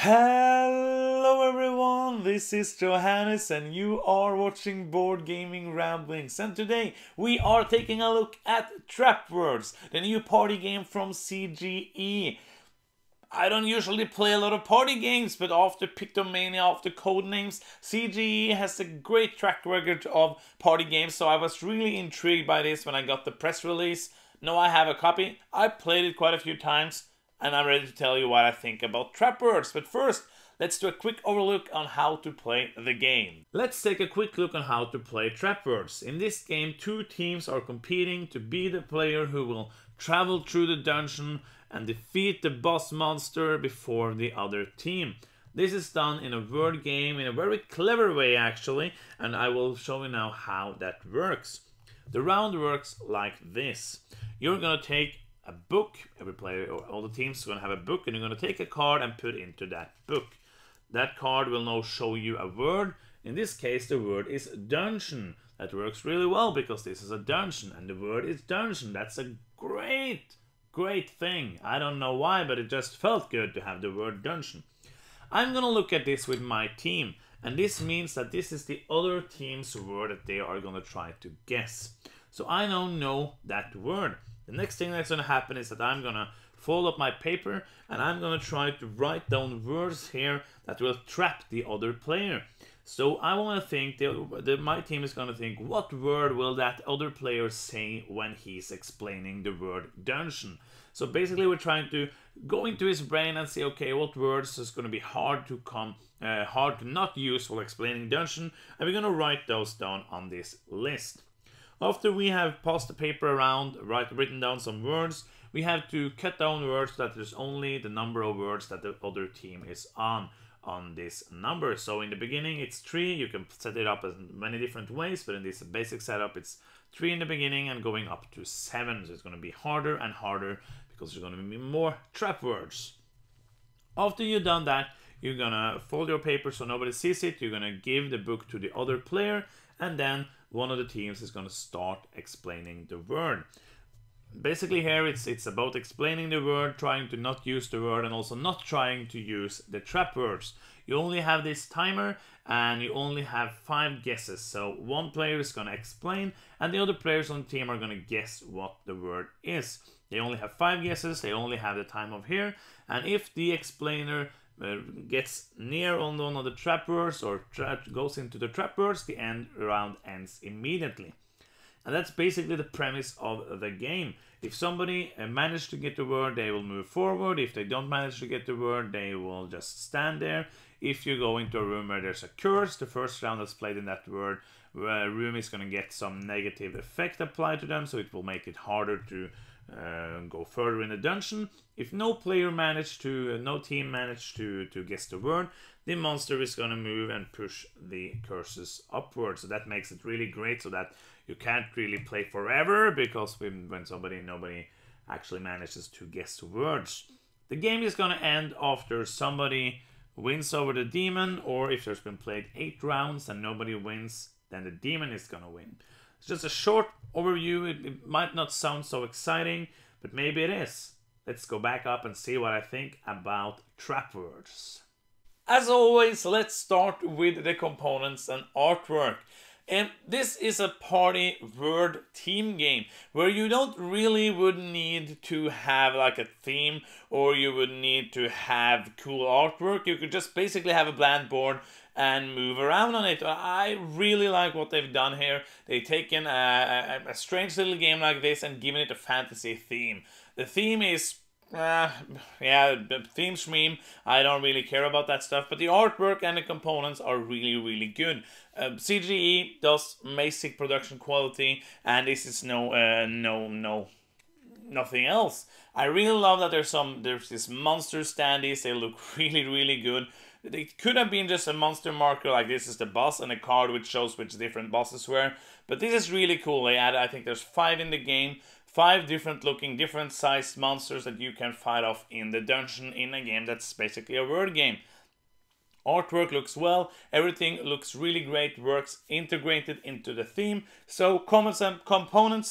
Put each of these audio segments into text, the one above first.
Hello everyone, this is Johannes and you are watching Board Gaming Ramblings, and today we are taking a look at Trapwords, the new party game from CGE. I don't usually play a lot of party games, but after Pictomania, after Codenames, CGE has a great track record of party games, so I was really intrigued by this when I got the press release. Now I have a copy, I played it quite a few times, and I'm ready to tell you what I think about Trapwords. But first, let's do a quick overlook on how to play the game. Let's take a quick look on how to play Trapwords. In this game, two teams are competing to be the player who will travel through the dungeon and defeat the boss monster before the other team. This is done in a word game in a very clever way actually, and I will show you now how that works. The round works like this. You're gonna take a book, every player or all the teams are going to have a book, and you're going to take a card and put into that book. That card will now show you a word. In this case the word is dungeon. That works really well because this is a dungeon and the word is dungeon. That's a great thing. I don't know why, but it just felt good to have the word dungeon. I'm going to look at this with my team, and this means that this is the other team's word that they are going to try to guess. So I now know that word. The next thing that's going to happen is that I'm going to fold up my paper and I'm going to try to write down words here that will trap the other player. So I want to think, my team is going to think, what word will that other player say when he's explaining the word dungeon? So basically we're trying to go into his brain and see, okay, what words is going to be hard to not use while explaining dungeon, and we're going to write those down on this list. After we have passed the paper around, written down some words, we have to cut down words that there's only the number of words that the other team is on this number. So in the beginning it's 3, you can set it up in many different ways, but in this basic setup it's 3 in the beginning and going up to 7. So it's going to be harder and harder because there's going to be more trap words. After you've done that, you're going to fold your paper so nobody sees it, you're going to give the book to the other player, and then one of the teams is going to start explaining the word. Basically here it's about explaining the word, trying to not use the word, and also not trying to use the trap words. You only have this timer and you only have 5 guesses. So one player is going to explain and the other players on the team are going to guess what the word is. They only have 5 guesses, they only have the time of here, and if the explainer gets near on one of the trap words or goes into the trap words, the round ends immediately. And that's basically the premise of the game. If somebody managed to get the word, they will move forward. If they don't manage to get the word, they will just stand there. If you go into a room where there's a curse, the first round that's played in that room is going to get some negative effect applied to them, so it will make it harder to go further in the dungeon. If no team managed to guess the word, the monster is going to move and push the curses upwards. So that makes it really great, so that you can't really play forever, because when nobody actually manages to guess the words. The game is going to end after somebody wins over the demon, or if there's been played 8 rounds and nobody wins, then the demon is going to win. It's just a short overview. It might not sound so exciting, but maybe it is. Let's go back up and see what I think about Trapwords. As always, let's start with the components and artwork. And this is a party word team game where you don't really would need to have like a theme, or you would need to have cool artwork. You could just basically have a bland board and move around on it. I really like what they've done here. They've taken a strange little game like this and given it a fantasy theme. The theme is the theme stream. I don't really care about that stuff, but the artwork and the components are really good. CGE does basic production quality, and this is nothing else. I really love that there's this monster standees. They look really good. They could have been just a monster marker, like this is the boss, and a card which shows which different bosses were. But this is really cool. They added, I think there's 5 in the game. 5 different looking, different sized monsters that you can fight off in the dungeon in a game that's basically a word game. Artwork looks well, everything looks really great, works integrated into the theme. So components and artwork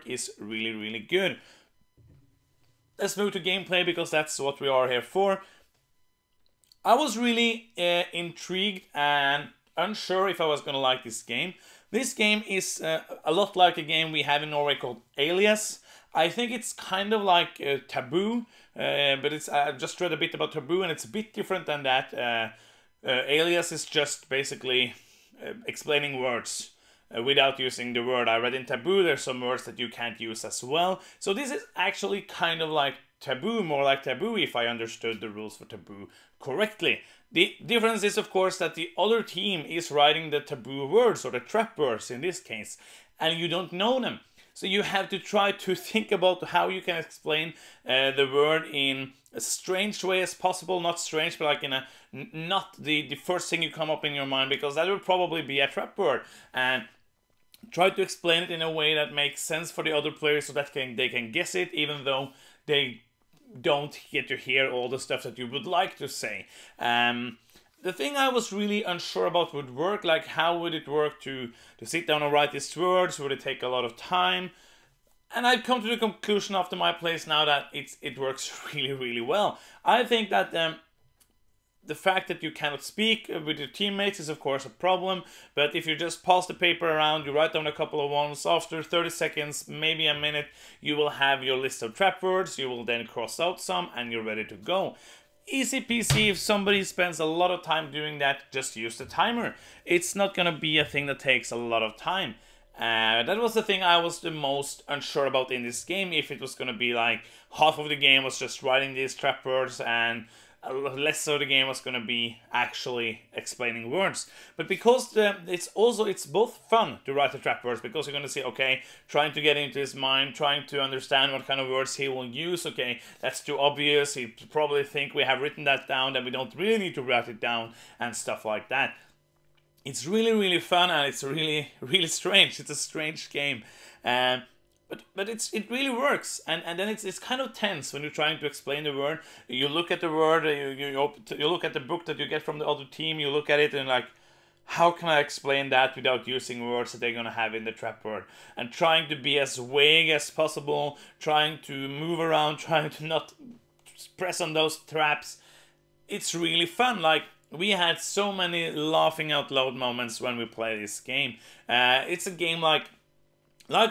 is really good. let's move to gameplay because that's what we are here for. I was really intrigued and unsure if I was gonna like this game. This game is a lot like a game we have in Norway called Alias. I think it's kind of like Taboo, but it's I just read a bit about Taboo and it's a bit different than that. Alias is just basically explaining words without using the word. I read in Taboo there's some words that you can't use as well. So this is actually kind of like Taboo, more like Taboo if I understood the rules for Taboo correctly. The difference is of course that the other team is writing the taboo words, or the trap words in this case, and you don't know them. So you have to try to think about how you can explain the word in a strange way as possible. Not strange, but like in a not the first thing you come up in your mind, because that would probably be a trap word. And try to explain it in a way that makes sense for the other players so that they can guess it, even though they don't get to hear all the stuff that you would like to say. The thing I was really unsure about would work, like how would it work to sit down and write these words? Would it take a lot of time? And I've come to the conclusion after my plays now that it works really, really well. I think that the fact that you cannot speak with your teammates is of course a problem, but if you just pass the paper around, you write down a couple of ones, after 30 seconds, maybe a minute, you will have your list of trap words, you will then cross out some, and you're ready to go. Easy peasy. If somebody spends a lot of time doing that, just use the timer. It's not gonna be a thing that takes a lot of time. That was the thing I was the most unsure about in this game, if it was gonna be like half of the game was just writing these trap words and less of the game was going to be actually explaining words. But because it's both fun to write the trap words, because you're going to see, okay, trying to get into his mind, trying to understand what kind of words he will use. Okay, that's too obvious, he probably think we have written that down, that we don't really need to write it down, and stuff like that. It's really, really fun, and it's really, really strange. It's a strange game. But it really works, and then it's kind of tense when you're trying to explain the word. You look at the word, you look at the book that you get from the other team, you look at it and like, how can I explain that without using words that they're gonna have in the trap word? And trying to be as vague as possible, trying to move around, trying to not press on those traps. It's really fun. Like, we had so many laughing out loud moments when we play this game. It's a game like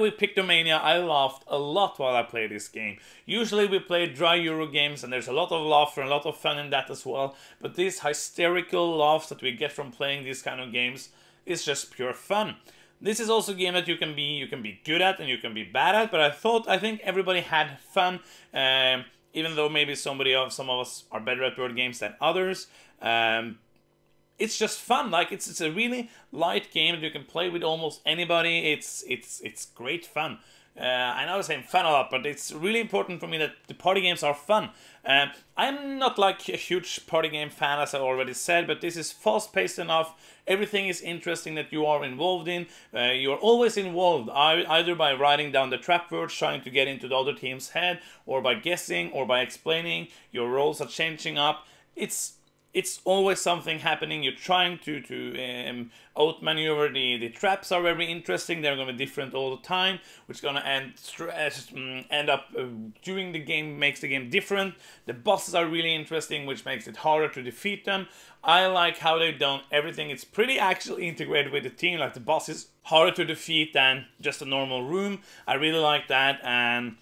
with Pictomania, I laughed a lot while I played this game. Usually we play dry Euro games and there's a lot of laughter and a lot of fun in that as well. But these hysterical laughs that we get from playing these kind of games is just pure fun. This is also a game that you can be good at and you can be bad at, but I think everybody had fun, even though maybe some of us are better at word games than others. It's just fun. Like, it's a really light game that you can play with almost anybody. It's great fun. I know I'm saying fun a lot, but it's really important for me that the party games are fun. I'm not like a huge party game fan, as I already said, but this is fast-paced enough. Everything is interesting that you are involved in. You're always involved, either by writing down the trap words, trying to get into the other team's head, or by guessing, or by explaining. Your roles are changing up. It's always something happening. You're trying to outmaneuver the traps. Are very interesting. They're going to be different all the time, which is going to end up during the game, makes the game different. The bosses are really interesting, which makes it harder to defeat them. I like how they've done everything. It's pretty actually integrated with the team. Like, the boss is harder to defeat than just a normal room. I really like that, and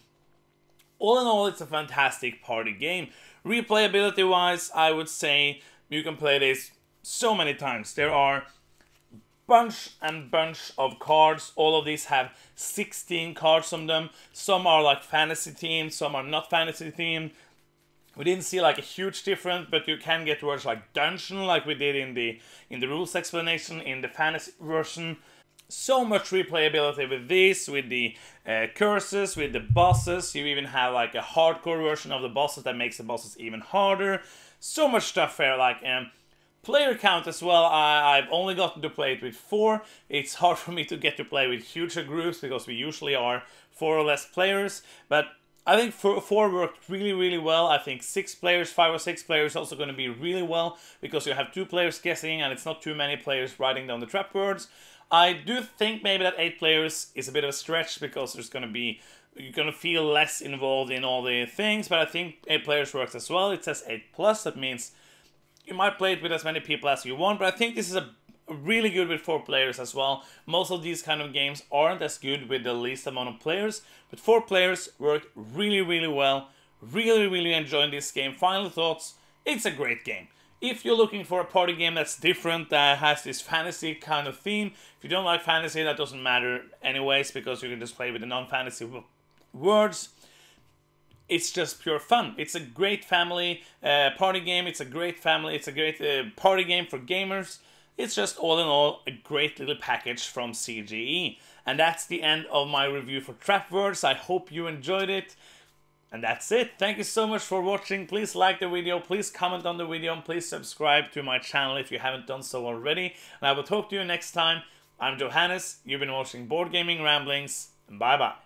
all in all, it's a fantastic party game. Replayability wise, I would say you can play this so many times. There are bunch of cards. All of these have 16 cards on them. Some are like fantasy themed, some are not fantasy themed. We didn't see like a huge difference, but you can get words like dungeon, like we did in the rules explanation in the fantasy version. So much replayability with this, with the curses, with the bosses. You even have like a hardcore version of the bosses that makes the bosses even harder. So much stuff here, like player count as well. I've only gotten to play it with 4. It's hard for me to get to play with huger groups because we usually are 4 or less players. But I think 4 worked really, really well. I think 6 players, 5 or 6 players is also going to be really well because you have 2 players guessing and it's not too many players writing down the trap words. I do think maybe that 8 players is a bit of a stretch because there's going to be you're gonna feel less involved in all the things, but I think 8 players works as well. It says 8+, that means you might play it with as many people as you want, but I think this is a really good with 4 players as well. Most of these kind of games aren't as good with the least amount of players, but 4 players work really, really well. Really, really enjoying this game. Final thoughts, it's a great game. If you're looking for a party game that's different, that has this fantasy kind of theme, if you don't like fantasy, that doesn't matter anyways, because you can just play with the non-fantasy words. It's just pure fun. It's a great family party game. It's a great family. It's a great party game for gamers. It's just all in all a great little package from CGE. And that's the end of my review for Trapwords. I hope you enjoyed it. And that's it. Thank you so much for watching. Please like the video, please comment on the video, and please subscribe to my channel if you haven't done so already. And I will talk to you next time. I'm Johannes. You've been watching Board Gaming Ramblings. And bye bye.